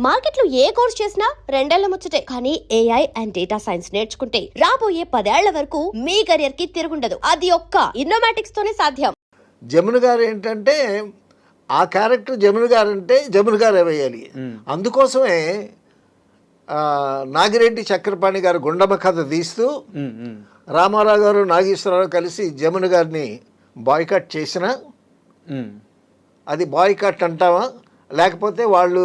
మార్కెట్లో ఏ కోర్స్ చేసినా రెండేళ్ల ముచ్చటే. కానీ ఏఐ అండ్ డేటా సైన్స్ నేర్చుకుంటే రాబోయే 10 ఏళ్ల వరకు మీ కెరియర్ కి తిరుగుండదు. అది ఒక్క ఇన్నోమాటిక్స్ తోనే సాధ్యం. జమున గారు ఏంటంటే ఆ క్యారెక్టర్ జమున గారు అంటే జమున గారే వేయాలి. అందుకోసమే నాగిరెడ్డి చక్రపాణి గారు గుండమ్మ కథ తీస్తూ రామారావు గారు నాగేశ్వరరావు కలిసి జమున గారిని బాయ్కాట్ చేసిన అది బాయ్కాట్ అంటావా, లేకపోతే వాళ్ళు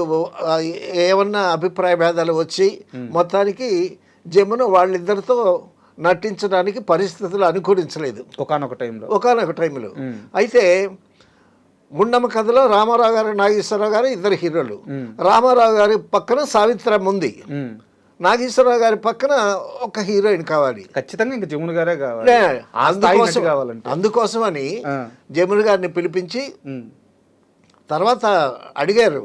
ఏమన్నా అభిప్రాయ భేదాలు వచ్చి మొత్తానికి జమున వాళ్ళిద్దరితో నటించడానికి పరిస్థితులు అనుకూలించలేదు ఒకానొక టైంలో. అయితే గుండమ్మ కథలో రామారావు గారు నాగేశ్వరరావు గారు ఇద్దరు హీరోలు. రామారావు గారి పక్కన సావిత్రమ్మ ఉంది, నాగేశ్వరరావు గారి పక్కన ఒక హీరోయిన్ కావాలి, ఖచ్చితంగా ఇంకా జమున గారే కావాలి. అందుకోసమని జమున గారిని పిలిపించి తర్వాత అడిగారు,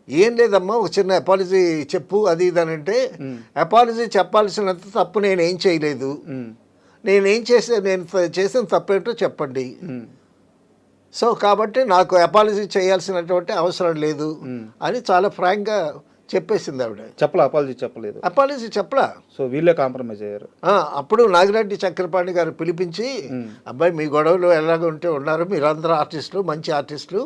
ఏం లేదమ్మా ఒక చిన్న అపాలజీ చెప్పు అది ఇది అని అంటే, అపాలజీ చెప్పాల్సినంత తప్పు నేనేం చేయలేదు, నేను చేసిన తప్పేంటో చెప్పండి, సో కాబట్టి నాకు అపాలజీ చేయాల్సినటువంటి అవసరం లేదు అని చాలా ఫ్రాంక్గా చెప్పేసింది ఆవిడ. అపాలజీ చెప్పలా. సో వీళ్ళే కాంప్రమైజ్ అయ్యారు. అప్పుడు నాగిరెడ్డి చక్రపాణి గారు పిలిపించి, అబ్బాయి మీ గొడవలు ఎలాగ ఉంటే ఉన్నారు, మీరందరూ ఆర్టిస్టులు, మంచి ఆర్టిస్టులు,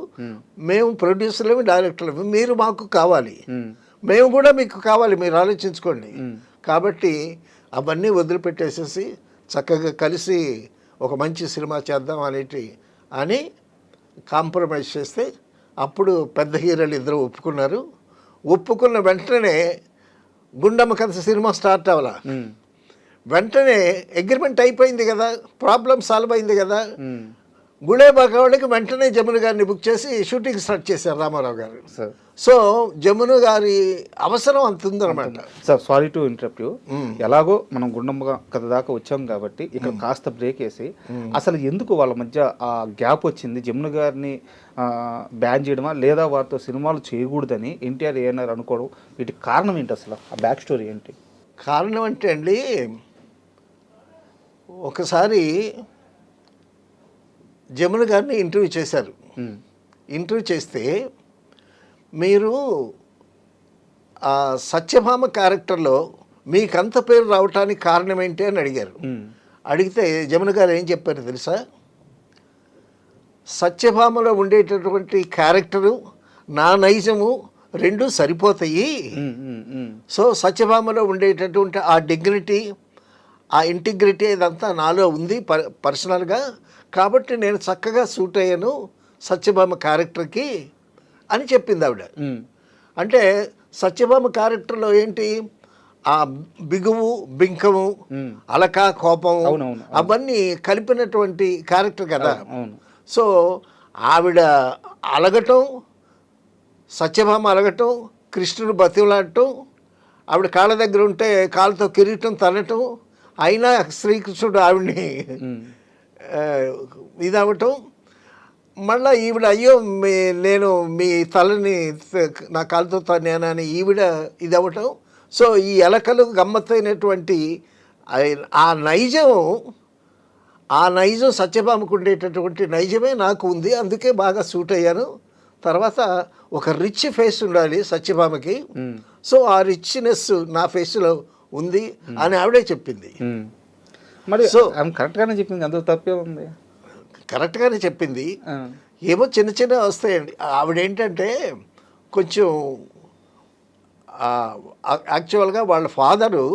మేము ప్రొడ్యూసర్లవి డైరెక్టర్లవి, మీరు మాకు కావాలి, మేము కూడా మీకు కావాలి, మీరు ఆలోచించుకోండి. కాబట్టి అవన్నీ వదిలిపెట్టేసేసి చక్కగా కలిసి ఒక మంచి సినిమా చేద్దాం అని కాంప్రమైజ్ చేస్తే అప్పుడు పెద్ద హీరోలు ఇద్దరు ఒప్పుకున్న వెంటనే గుండమ్మ కథ సినిమా స్టార్ట్ అవ్వాల. వెంటనే అగ్రిమెంట్ అయిపోయింది కదా, ప్రాబ్లం సాల్వ్ అయింది కదా, గుళేబాకావాడికి వెంటనే జమున గారిని బుక్ చేసి షూటింగ్ స్టార్ట్ చేశారు రామారావు గారు. సో జమున గారి అవసరం అంత ఉందన్నమాట. Sir sorry to interrupt you, ఎలాగో మనం గుండమ్మ కథ దాకా వచ్చాం కాబట్టి ఇక్కడ కాస్త బ్రేక్ వేసి అసలు ఎందుకు వాళ్ళ మధ్య ఆ గ్యాప్ వచ్చింది, జమున గారిని బ్యాన్ చేయడమా లేదా వారితో సినిమాలు చేయకూడదని ఎన్టీఆర్ ఏఎన్ఆర్ అనుకోవడం, వీటికి కారణం ఏంటి, అసలు ఆ బ్యాక్ స్టోరీ ఏంటి? కారణం అంటే అండి, ఒకసారి జమున గారిని ఇంటర్వ్యూ చేశారు. ఇంటర్వ్యూ చేస్తే మీరు ఆ సత్యభామ క్యారెక్టర్లో మీకంత పేరు రావటానికి కారణం ఏంటి అని అడిగారు. అడిగితే జమున గారు ఏం చెప్పారు తెలుసా, సత్యభామలో ఉండేటటువంటి క్యారెక్టరు నా నైజము రెండు సరిపోతాయి. సో సత్యభామలో ఉండేటటువంటి ఆ డిగ్నిటీ, ఆ ఇంటిగ్రిటీ ఇదంతా నాలో ఉంది పర్సనల్గా, కాబట్టి నేను చక్కగా సూట్ అయ్యాను సత్యభామ క్యారెక్టర్కి అని చెప్పింది ఆవిడ. అంటే సత్యభామ క్యారెక్టర్లో ఏంటి, ఆ బిగువు, బింకము, అలక, కోపము అవన్నీ కలిపినటువంటి క్యారెక్టర్ కదా. సో ఆవిడ అలగటం, సత్యభామ అలగటం, కృష్ణుడు బతిమలాడటం, ఆవిడ కాళ్ళ దగ్గర ఉంటే కాళ్ళతో కిరీటం తనటం, అయినా శ్రీకృష్ణుడు ఆవిడ్ని ఇదవటం, మళ్ళీ ఈవిడ అయ్యో నేను మీ తలని నా కాలుతో తన్నానని ఈవిడ ఇదవటం. సో ఈ ఎలకలు గమ్మత్తైనటువంటి ఆ నైజం సత్యభామకు ఉండేటటువంటి నైజమే నాకు ఉంది, అందుకే బాగా సూట్ అయ్యాను. తర్వాత ఒక రిచ్ ఫేస్ ఉండాలి సత్యభామకి, సో ఆ రిచ్నెస్ నా ఫేస్లో ఉంది అని ఆవిడే చెప్పింది. మరి సో కరెక్ట్గానే చెప్పింది, అందులో తప్పే ఉంది. కరెక్ట్గానే చెప్పింది. ఏమో చిన్న వస్తాయండి. ఆవిడేంటంటే కొంచెం యాక్చువల్గా వాళ్ళ ఫాదరు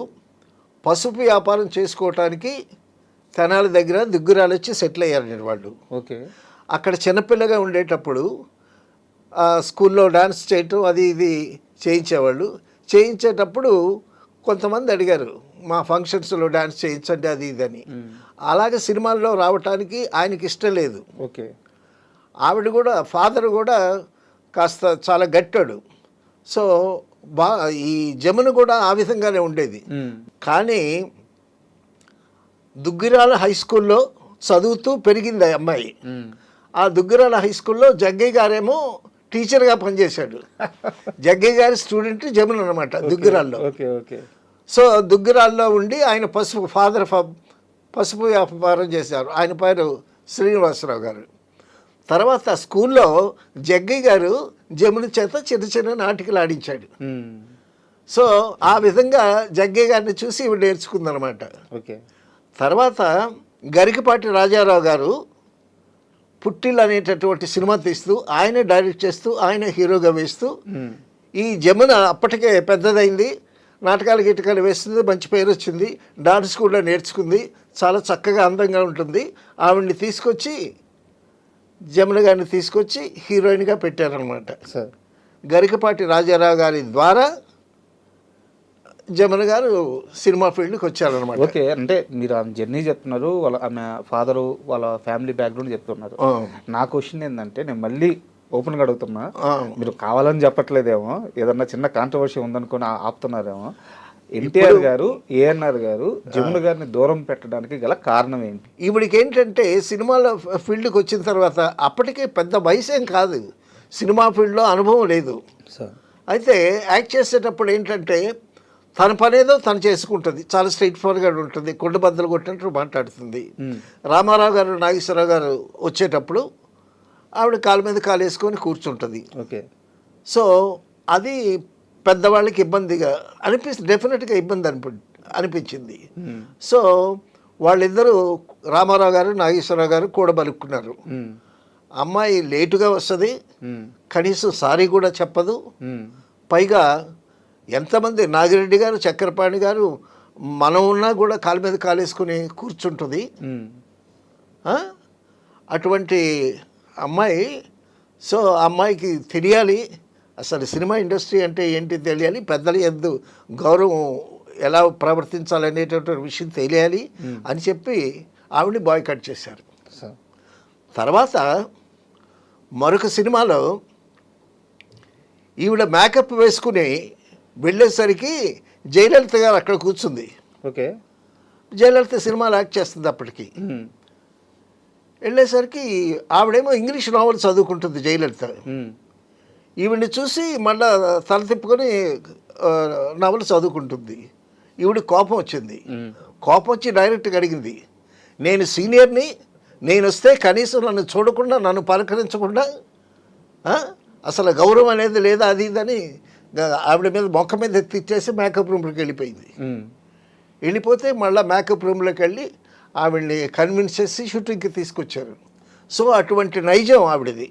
పసుపు వ్యాపారం చేసుకోవటానికి తెనాలి దగ్గర దుగ్గురాలు వచ్చి సెటిల్ అయ్యారండి వాళ్ళు. ఓకే. అక్కడ చిన్నపిల్లగా ఉండేటప్పుడు స్కూల్లో డాన్స్ చేయటం అది ఇది చేయించేవాళ్ళు. చేయించేటప్పుడు కొంతమంది అడిగారు, మా ఫంక్షన్స్లో డాన్స్ చేయించండి అది ఇది అని. అలాగే సినిమాల్లో రావటానికి ఆయనకి ఇష్టం లేదు. ఓకే. ఆవిడ కూడా, ఫాదర్ కూడా కాస్త చాలా గట్టాడు. సో ఈ జమున కూడా ఆ విధంగానే ఉండేది. కానీ దుగ్గిరాల హై స్కూల్లో చదువుతూ పెరిగింది ఆ అమ్మాయి. ఆ దుగ్గిరాల హై స్కూల్లో జగ్గయ్య గారేమో టీచర్గా పనిచేశాడు. జగ్గయ్య గారి స్టూడెంట్ జమున అనమాట దుగ్గిరాల్లో. సో దుగ్గిరాల్లో ఉండి ఆయన ఫాదర్ పసుపు వ్యాపారం చేశారు. ఆయన పేరు శ్రీనివాసరావు గారు. తర్వాత స్కూల్లో జగ్గయ్య గారు జమున చేత చిన్న చిన్న నాటికలు ఆడించాడు. ఉమ్. సో ఆ విధంగా జగ్గే గారిని చూసి ఇవి నేర్చుకుందనమాట. ఓకే. తర్వాత గరికపాటి రాజారావు గారు పుట్టిల్ అనేటటువంటి సినిమా తీస్తూ ఆయనే డైరెక్ట్ చేస్తూ ఆయన హీరోగా వేస్తూ ఉమ్. ఈ జమున అప్పటికే పెద్దదైంది, నాటకాలు గిటకాలు వేస్తుంది, మంచి పేరు వచ్చింది, డాన్స్ కూడా నేర్చుకుంది, చాలా చక్కగా అందంగా ఉంటుంది. ఆవిడ్ని తీసుకొచ్చి జమున గారిని తీసుకొచ్చి హీరోయిన్గా పెట్టారనమాట. సార్. గరికపాటి రాజారావు గారి ద్వారా జమున గారు సినిమా ఫీల్డ్కి వచ్చారనమాట. ఓకే, అంటే మీరు ఆమె జర్నీ చెప్తున్నారు, వాళ్ళ ఆమె ఫాదరు వాళ్ళ ఫ్యామిలీ బ్యాక్గ్రౌండ్ చెప్తున్నారు. నా క్వశ్చన్ ఏంటంటే, నేను మళ్ళీ ఓపెన్గా అడుగుతున్నా, మీరు కావాలని చెప్పట్లేదేమో, ఏదన్నా చిన్న కాంట్రవర్సీ ఉందనుకుని ఆపుతున్నారేమో. ఎన్టీఆర్ గారు, ఏఎన్ఆర్ గారు జమున గారిని దూరం పెట్టడానికి గల కారణం ఏంటి? ఈవిడికి ఏంటంటే సినిమాల ఫీల్డ్కి వచ్చిన తర్వాత అప్పటికే పెద్ద వయసు ఏం కాదు, సినిమా ఫీల్డ్లో అనుభవం లేదు. సార్. అయితే యాక్ట్ చేసేటప్పుడు ఏంటంటే తన పనేదో తను చేసుకుంటుంది, చాలా స్ట్రైట్ ఫార్వర్డ్గా ఉంటుంది, కొండ బద్దలు కొట్టినట్టు మాట్లాడుతుంది. రామారావు గారు, నాగేశ్వరరావు గారు వచ్చేటప్పుడు ఆవిడ కాలు మీద కాలు వేసుకొని కూర్చుంటుంది. ఓకే. సో అది పెద్దవాళ్ళకి ఇబ్బందిగా డెఫినెట్గా ఇబ్బంది అనిపించింది. సో వాళ్ళిద్దరూ రామారావు గారు, నాగేశ్వరరావు గారు కూడబలుక్కున్నారు. అమ్మాయి లేటుగా వస్తుంది, కనీసం సారీ కూడా చెప్పదు, పైగా ఎంతమంది నాగిరెడ్డి గారు, చక్రపాణి గారు మనం ఉన్నా కూడా కాలు మీద కాలేసుకుని కూర్చుంటుంది. అటువంటి అమ్మాయి, సో ఆ అమ్మాయికి తెలియాలి అసలు సినిమా ఇండస్ట్రీ అంటే ఏంటి తెలియాలి, పెద్దల యందు గౌరవం ఎలా ప్రవర్తించాలనేటటువంటి విషయం తెలియాలి అని చెప్పి ఆవిడని బాయ్కట్ చేశారు. తర్వాత మరొక సినిమాలో ఈవిడ మేకప్ వేసుకుని వెళ్ళేసరికి జయలలిత గారు అక్కడ కూర్చుంది. ఓకే. జయలలిత సినిమాలో యాక్ట్ చేస్తుంది అప్పటికి. వెళ్ళేసరికి ఆవిడేమో ఇంగ్లీష్ నావల్ చదువుకుంటుంది జయలలిత. ఈవిడ్ని చూసి మళ్ళా తల తిప్పుకొని నవలు చదువుకుంటుంది. ఈవిడ కోపం వచ్చింది. కోపం వచ్చి డైరెక్ట్గా అడిగింది, నేను సీనియర్ని, నేను వస్తే కనీసం నన్ను చూడకుండా, నన్ను పలకరించకుండా అసలు గౌరవం అనేది లేదా, అది ఇదని ఆవిడ మీద మొక్క మీద తెచ్చేసి మేకప్ రూమ్లోకి వెళ్ళిపోయింది. వెళ్ళిపోతే మళ్ళీ మేకప్ రూమ్లోకి వెళ్ళి ఆవిడ్ని కన్విన్స్ చేసి షూటింగ్కి తీసుకొచ్చారు. సో అటువంటి నైజం ఆవిడది.